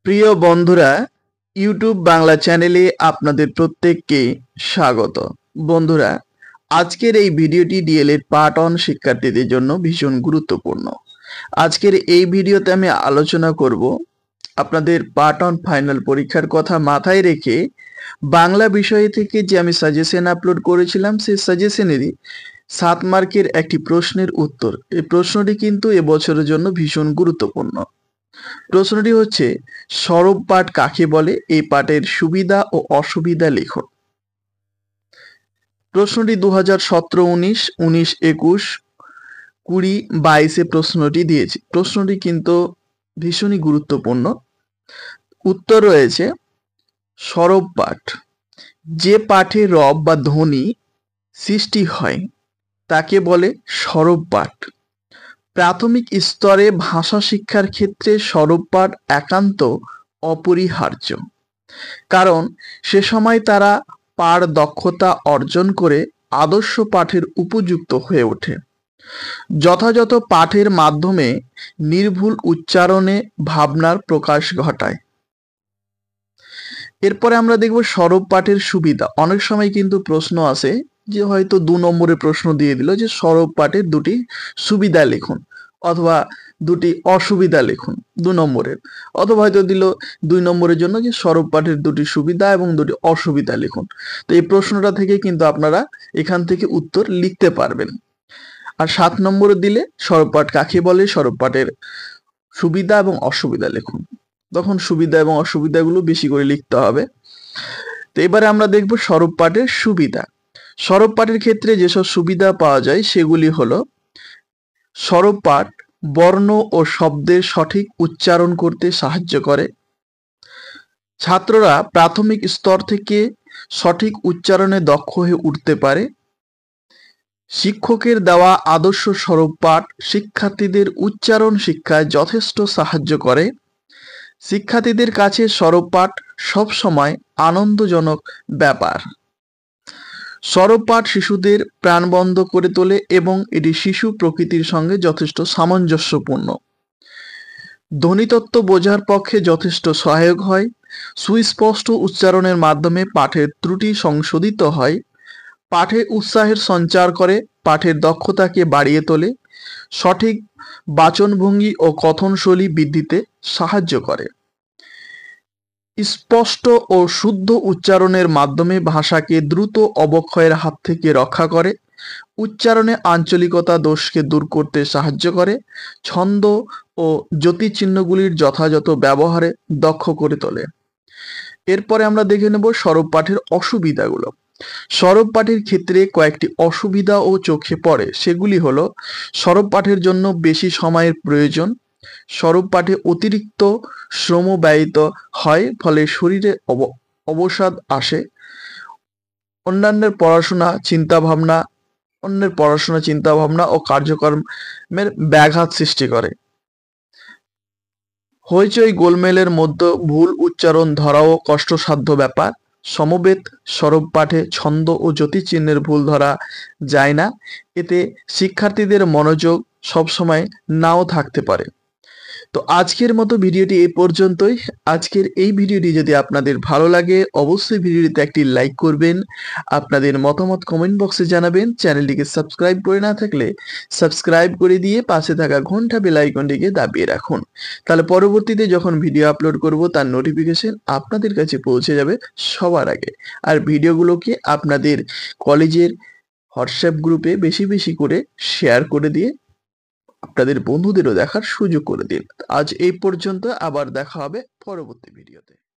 প্রিয় বন্ধুরা, ইউটিউব বাংলা চ্যানেলে আপনাদের প্রত্যেককে স্বাগত। বন্ধুরা, আজকের এই ভিডিওটি ডিএলএড পার্ট 1 শিক্ষার্থীদের জন্য ভীষণ গুরুত্বপূর্ণ। আজকের এই ভিডিওতে আমি আলোচনা করব আপনাদের পার্ট 1 ফাইনাল পরীক্ষার কথা মাথায় রেখে বাংলা বিষয় থেকে যে আমি সাজেশন আপলোড করেছিলাম, সেই সাজেশনেরই 7 মার্কের একটি প্রশ্নের উত্তর। এই প্রশ্নটি কিন্তু এবছরের জন্য ভীষণ গুরুত্বপূর্ণ। প্রশ্নটি হচ্ছে, সরব পাঠ কাকে বলে? এই পাঠের সুবিধা ও অসুবিধা লিখুন। প্রশ্নটি 2017, 19, 19, 21, 20, 22 প্রশ্নটি দিয়েছি। প্রশ্নটি কিন্তু ভীষণই গুরুত্বপূর্ণ। উত্তর রয়েছে সরব পাঠ। যে পাঠে রব বা ধ্বনি সৃষ্টি হয় তাকে বলে সরব পাঠ। প্রাথমিক স্তরে ভাষা শিক্ষার ক্ষেত্রে সরব পাঠ একান্ত অপরিহার্য, কারণ সে সময় তারা পাঠ দক্ষতা অর্জন করে আদর্শ পাঠের উপযুক্ত হয়ে ওঠে। যথাযথ পাঠের মাধ্যমে নির্ভুল উচ্চারণে ভাবনার প্রকাশ ঘটায়। এরপরে আমরা দেখব সরব পাঠের সুবিধা। অনেক সময় কিন্তু প্রশ্ন আসে যে হয়তো 2 নম্বরের প্রশ্ন দিয়ে দিল যে সরব পাঠের 2টি সুবিধা লিখুন, অথবা 2টি অসুবিধা লিখুন 2 নম্বরের, অথবা হয়তো দিল 2 নম্বরের জন্য যে সরব পাঠের 2টি সুবিধা এবং 2টি অসুবিধা লিখুন। তো এই প্রশ্নটা থেকে কিন্তু আপনারা এখান থেকে উত্তর লিখতে পারবেন। আর 7 নম্বরে দিলে সরব পাঠ কাকে বলে, সরব পাঠের সুবিধা এবং অসুবিধা লিখুন। তখন সুবিধা এবং অসুবিধাগুলো বেশি করে লিখতে হবে। তো এবারে আমরা দেখব সরব পাঠের সুবিধা। সরব পাঠের ক্ষেত্রে যেসব সুবিধা পাওয়া যায় সেগুলি হলো, সরব পাঠ বর্ণ ও শব্দের সঠিক উচ্চারণ করতে সাহায্য করে। ছাত্ররা প্রাথমিক স্তর থেকে সঠিক উচ্চারণে দক্ষ হয়ে উঠতে পারে। শিক্ষকের দেওয়া আদর্শ সরব পাঠ শিক্ষার্থীদের উচ্চারণ শিক্ষায় যথেষ্ট সাহায্য করে। শিক্ষার্থীদের কাছে সরব পাঠ সবসময় আনন্দজনক ব্যাপার। সরব পাঠ শিশুদের প্রাণবন্ত করে তোলে এবং এটি শিশু প্রকৃতির সঙ্গে যথেষ্ট সামঞ্জস্যপূর্ণ। ধ্বনিতত্ত্ব বোঝার পক্ষে যথেষ্ট সহায়ক হয়। সুস্পষ্ট উচ্চারণের মাধ্যমে পাঠের ত্রুটি সংশোধিত হয়। পাঠে উৎসাহের সঞ্চার করে, পাঠের দক্ষতাকে বাড়িয়ে তোলে। সঠিক বাচনভঙ্গি ও কথনশৈলী বৃদ্ধিতে সাহায্য করে। স্পষ্ট ও শুদ্ধ উচ্চারণের মাধ্যমে ভাষাকে দ্রুত অবক্ষয়ের হাত থেকে রক্ষা করে। উচ্চারণে আঞ্চলিকতা দোষকে দূর করতে সাহায্য করে। ছন্দ ও জ্যোতিচিহ্নগুলির যথাযথ ব্যবহারে দক্ষ করে তোলে। এরপরে আমরা দেখে নেব সরব পাঠের অসুবিধাগুলো। সরব পাঠের ক্ষেত্রে কয়েকটি অসুবিধাও চোখে পড়ে। সেগুলি হলো, সরব পাঠের জন্য বেশি সময়ের প্রয়োজন। সরব পাঠে অতিরিক্ত শ্রম ব্যয়িত হয়, ফলে শরীরে অবসাদ আসে। অন্যের পড়াশোনা চিন্তাভাবনা ও কার্যক্রমের ব্যাঘাত সৃষ্টি করে। হইচই গোলমেলের মধ্যে ভুল উচ্চারণ ধরাও কষ্টসাধ্য ব্যাপার। সমবেত সরব পাঠে ছন্দ ও জ্যোতিচিহ্নের ভুল ধরা যায় না। এতে শিক্ষার্থীদের মনোযোগ সবসময় নাও থাকতে পারে। তো আজকের মতো ভিডিওটি এই পর্যন্তই। আজকের এই ভিডিওটি যদি আপনাদের ভালো লাগে অবশ্যই ভিডিওটিতে একটি লাইক করবেন, আপনাদের মতামত কমেন্ট বক্সে জানাবেন। চ্যানেলটিকে সাবস্ক্রাইব করে না থাকলে সাবস্ক্রাইব করে দিয়ে পাশে থাকা ঘন্টা বেল আইকনটিকে দাবিয়ে রাখুন। তাহলে পরবর্তীতে যখন ভিডিও আপলোড করব তার নোটিফিকেশন আপনাদের কাছে পৌঁছে যাবে সবার আগে। আর ভিডিওগুলোকে আপনাদের কলেজের হোয়াটসঅ্যাপ গ্রুপে বেশি বেশি করে শেয়ার করে দিয়ে আপনাদের বন্ধুদেরও দেখার সুযোগ করে দিন। আজ এই পর্যন্ত, আবার দেখা হবে পরবর্তী ভিডিওতে।